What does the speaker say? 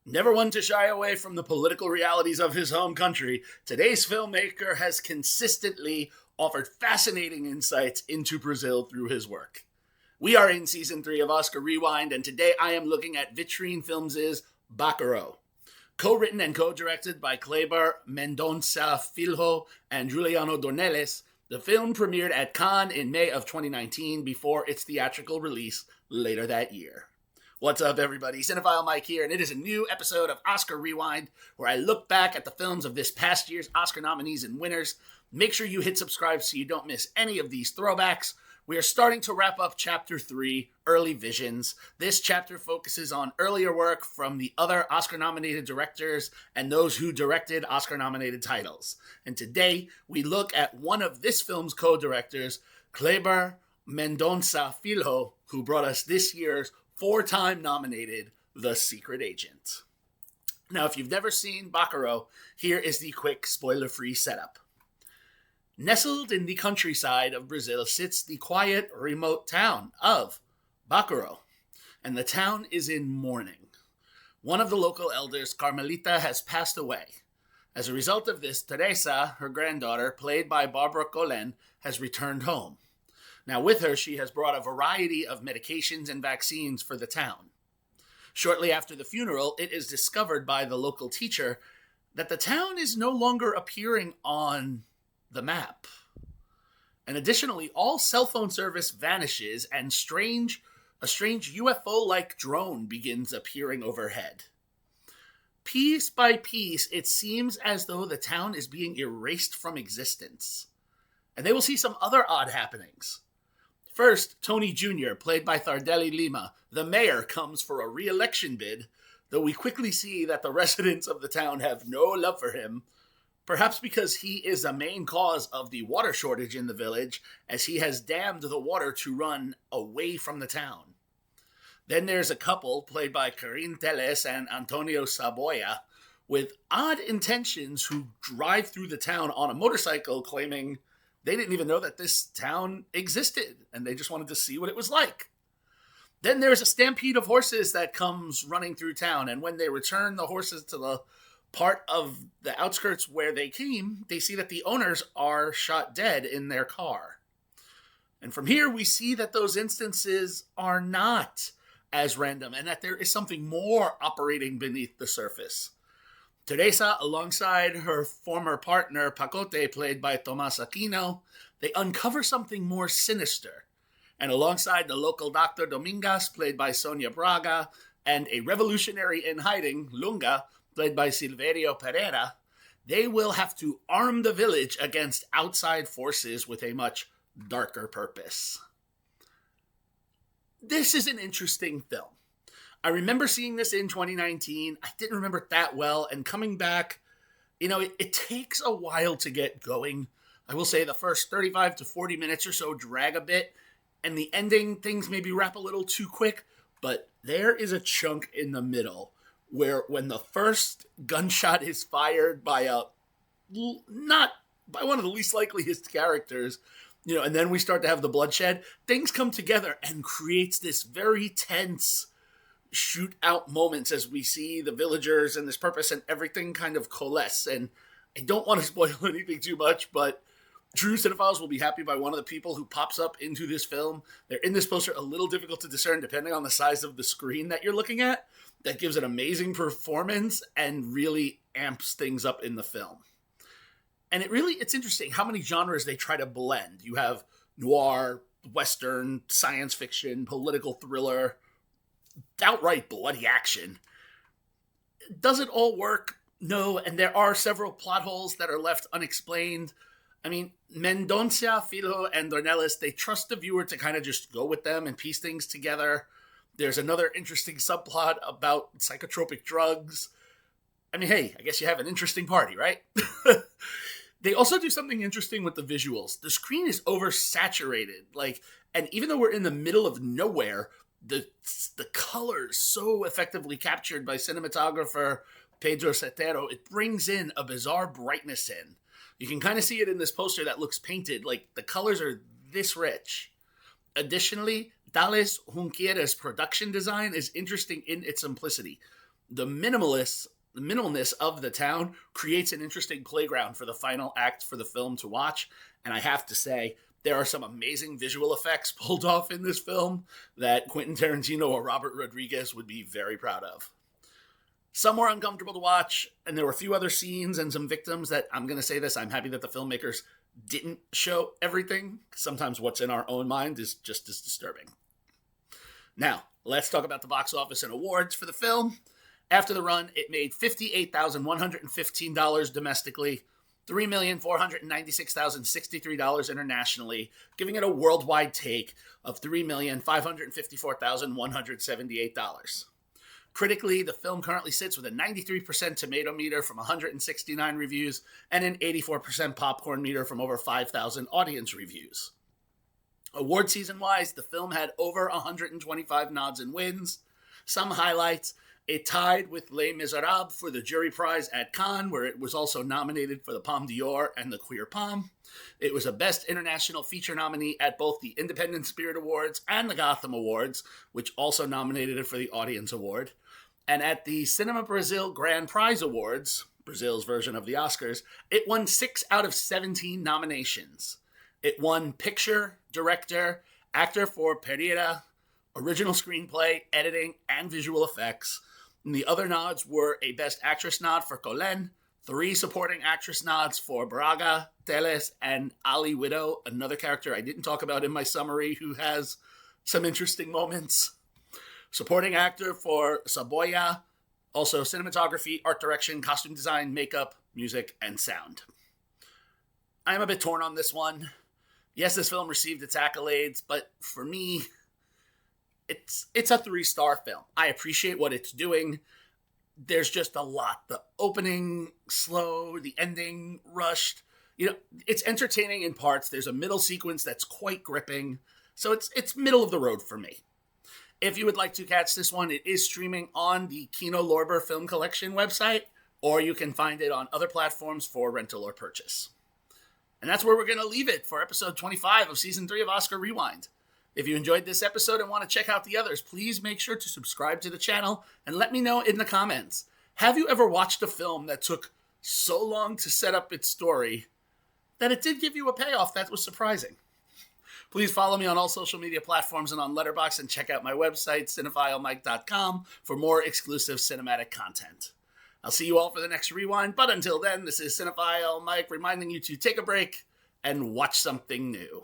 Never one to shy away from the political realities of his home country, today's filmmaker has consistently offered fascinating insights into Brazil through his work. We are in season 3 of Oscar Rewind, and today I am looking at Vitrine Films' Bacurau. Co-written and co-directed by Kleber Mendonça Filho and Juliano Dornelles, the film premiered at Cannes in May of 2019 before its theatrical release later that year. What's up, everybody? Cinephile Mike here, and it is a new episode of Oscar Rewind, where I look back at the films of this past year's Oscar nominees and winners. Make sure you hit subscribe so you don't miss any of these throwbacks. We are starting to wrap up Chapter 3, Early Visions. This chapter focuses on earlier work from the other Oscar-nominated directors and those who directed Oscar-nominated titles. And today, we look at one of this film's co-directors, Kleber Mendonça Filho, who brought us this year's 4-time nominated The Secret Agent. Now, if you've never seen Bacurau, here is the quick spoiler-free setup. Nestled in the countryside of Brazil sits the quiet, remote town of Bacurau, and the town is in mourning. One of the local elders, Carmelita, has passed away. As a result of this, Teresa, her granddaughter, played by Barbara Colén, has returned home. Now, with her, she has brought a variety of medications and vaccines for the town. Shortly after the funeral, it is discovered by the local teacher that the town is no longer appearing on the map. And additionally, all cell phone service vanishes and a strange UFO-like drone begins appearing overhead. Piece by piece, it seems as though the town is being erased from existence. And they will see some other odd happenings. First, Tony Jr., played by Thardeli Lima, the mayor, comes for a re-election bid, though we quickly see that the residents of the town have no love for him, perhaps because he is a main cause of the water shortage in the village, as he has dammed the water to run away from the town. Then there's a couple, played by Karine Telles and Antonio Saboya, with odd intentions who drive through the town on a motorcycle claiming they didn't even know that this town existed, and they just wanted to see what it was like. Then there's a stampede of horses that comes running through town, and when they return the horses to the part of the outskirts where they came, they see that the owners are shot dead in their car. And from here, we see that those instances are not as random, and that there is something more operating beneath the surface. Teresa, alongside her former partner, Pacote, played by Tomás Aquino, they uncover something more sinister. And alongside the local Dr. Domingas, played by Sonia Braga, and a revolutionary in hiding, Lunga, played by Silverio Pereira, they will have to arm the village against outside forces with a much darker purpose. This is an interesting film. I remember seeing this in 2019. I didn't remember it that well, and coming back, it takes a while to get going. I will say the first 35 to 40 minutes or so drag a bit, and the ending, things maybe wrap a little too quick, but there is a chunk in the middle where when the first gunshot is fired by not by one of the least likeliest characters, and then we start to have the bloodshed, things come together and creates this very tense shoot-out moments as we see the villagers and this purpose and everything kind of coalesce. And I don't want to spoil anything too much, but true cinephiles will be happy by one of the people who pops up into this film. They're in this poster a little difficult to discern depending on the size of the screen that you're looking at. That gives an amazing performance and really amps things up in the film. And it's interesting how many genres they try to blend. You have noir, western, science fiction, political thriller, outright bloody action. Does it all work? No, and there are several plot holes that are left unexplained. I mean, Mendonça Filho and Dornelles, they trust the viewer to kind of just go with them and piece things together. There's another interesting subplot about psychotropic drugs. I mean, hey, I guess you have an interesting party, right? They also do something interesting with the visuals. The screen is oversaturated, and even though we're in the middle of nowhere, the colors so effectively captured by cinematographer Pedro Setero, it brings in a bizarre brightness in. You can kind of see it in this poster that looks painted, the colors are this rich. Additionally, Thales Junqueira's production design is interesting in its simplicity. The minimalness of the town creates an interesting playground for the final act for the film to watch. And I have to say, there are some amazing visual effects pulled off in this film that Quentin Tarantino or Robert Rodriguez would be very proud of. Some were uncomfortable to watch, and there were a few other scenes and some victims that, I'm going to say this, I'm happy that the filmmakers didn't show everything. Sometimes what's in our own mind is just as disturbing. Now, let's talk about the box office and awards for the film. After the run, it made $58,115 domestically, $3,496,063 internationally, giving it a worldwide take of $3,554,178. Critically, the film currently sits with a 93% tomato meter from 169 reviews and an 84% popcorn meter from over 5,000 audience reviews. Award season-wise, the film had over 125 nods and wins. Some highlights: it tied with Les Miserables for the jury prize at Cannes, where it was also nominated for the Palme d'Or and the Queer Palm. It was a Best International Feature nominee at both the Independent Spirit Awards and the Gotham Awards, which also nominated it for the Audience Award. And at the Cinema Brazil Grand Prize Awards, Brazil's version of the Oscars, it won 6 out of 17 nominations. It won Picture, Director, Actor for Pereira, Original Screenplay, Editing, and Visual Effects. And the other nods were a Best Actress nod for Colén, 3 Supporting Actress nods for Braga, Teles, and Ali Widow, another character I didn't talk about in my summary who has some interesting moments. Supporting Actor for Saboya, also cinematography, art direction, costume design, makeup, music, and sound. I am a bit torn on this one. Yes, this film received its accolades, but for me, it's a 3-star film. I appreciate what it's doing. There's just a lot. The opening, slow, the ending, rushed. It's entertaining in parts. There's a middle sequence that's quite gripping. So it's middle of the road for me. If you would like to catch this one, it is streaming on the Kino Lorber Film Collection website, or you can find it on other platforms for rental or purchase. And that's where we're going to leave it for episode 25 of season 3 of Oscar Rewind. If you enjoyed this episode and want to check out the others, please make sure to subscribe to the channel and let me know in the comments. Have you ever watched a film that took so long to set up its story that it did give you a payoff that was surprising? Please follow me on all social media platforms and on Letterboxd, and check out my website, cinephilemike.com, for more exclusive cinematic content. I'll see you all for the next rewind, but until then, this is Cinephile Mike reminding you to take a break and watch something new.